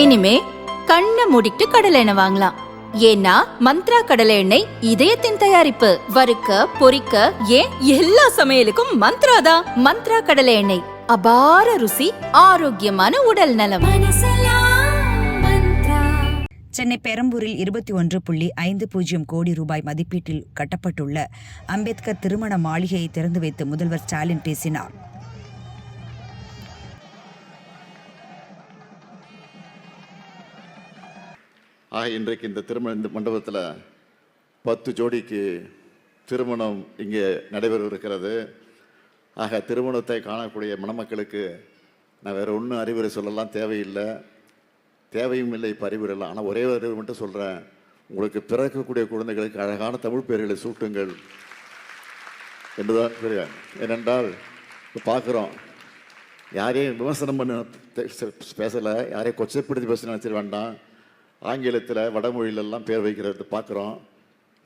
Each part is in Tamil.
இனிமே கண்ணை மூடிட்டு கடலை எண்ணெய் வாங்கலாம். ஏன்னா மந்த்ரா கடலை எண்ணெய் இதயத்தின் தயாரிப்பு. வறுக்க பொரிக்க ஏன் எல்லா சமையலுக்கும் மந்த்ரா தான். மந்த்ரா கடலை எண்ணெய், அபார ருசி, ஆரோக்கியமான உடல் நலம். சென்னை பெரம்பூரில் 21.50 கோடி ரூபாய் மதிப்பீட்டில் கட்டப்பட்டுள்ள அம்பேத்கர் திருமண மாளிகையை திறந்து வைத்து முதல்வர் ஸ்டாலின் பேசினார். இன்றைக்கு இந்த மண்டபத்தில் 10 ஜோடிக்கு திருமணம் இங்கே நடைபெறவிருக்கிறது. திருமணத்தை காணக்கூடிய மணமக்களுக்கு நான் வேறு ஒன்றும் அறிவுரை சொல்லலாம் தேவையில்லை, தேவையும் இல்லை. இப்போ அறிவுரை இல்லை. ஆனால் ஒரே அறிவுரை மட்டும் சொல்கிறேன். உங்களுக்கு பிறக்கக்கூடிய குழந்தைகளுக்கு அழகான தமிழ் பெயர்களை சூட்டுங்கள் என்றுதான் தெரியும். ஏனென்றால் இப்போ பார்க்குறோம், யாரையும் விமர்சனம் பண்ண பேசலை, யாரையும் கொச்சைப்படுத்தி பேச நினச்சிட வேண்டாம். ஆங்கிலத்தில் வடமொழியிலெல்லாம் பேர் வைக்கிறது பார்க்குறோம்.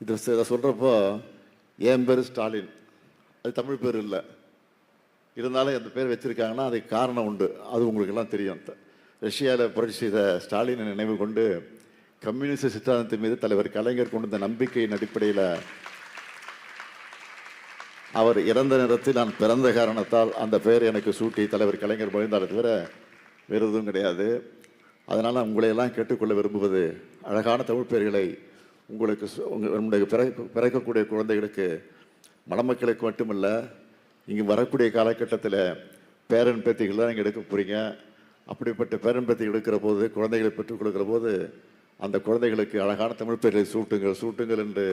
இதை சொல்கிறப்போ என் பேர் ஸ்டாலின், அது தமிழ் பேர் இல்லை. இருந்தாலும் அந்த பேர் வச்சுருக்காங்கன்னா அதுக்கு காரணம் உண்டு. அது உங்களுக்கெல்லாம் தெரியும். ரஷ்யாவில் புரட்சி செய்த ஸ்டாலினை நினைவு கொண்டு கம்யூனிஸ்ட் சித்தாந்தத்தின் மீது தலைவர் கலைஞர் கொண்ட நம்பிக்கையின் அடிப்படையில் அவர் இறந்த நேரத்தில் நான் பிறந்த காரணத்தால் அந்த பெயர் எனக்கு சூட்டி தலைவர் கலைஞர் மொழிந்தாலே தவிர வேறு எதுவும் கிடையாது. அதனால் உங்களையெல்லாம் கேட்டுக்கொள்ள விரும்புவது, அழகான தமிழ் பெயர்களை உங்களுக்கு நம்முடைய பிறக்கக்கூடிய குழந்தைகளுக்கு, மணமக்களுக்கு மட்டுமல்ல, இங்கே வரக்கூடிய காலகட்டத்தில் பேரன் பேத்திகள்லாம் நீங்கள் எடுக்க போகிறீங்க. அப்படிப்பட்ட பேரன் பேத்தி எடுக்கிற போது, குழந்தைகளை பெற்றுக் கொடுக்கிற போது, அந்த குழந்தைகளுக்கு அழகான தமிழ் பெயர்களை சூட்டுங்கள் என்று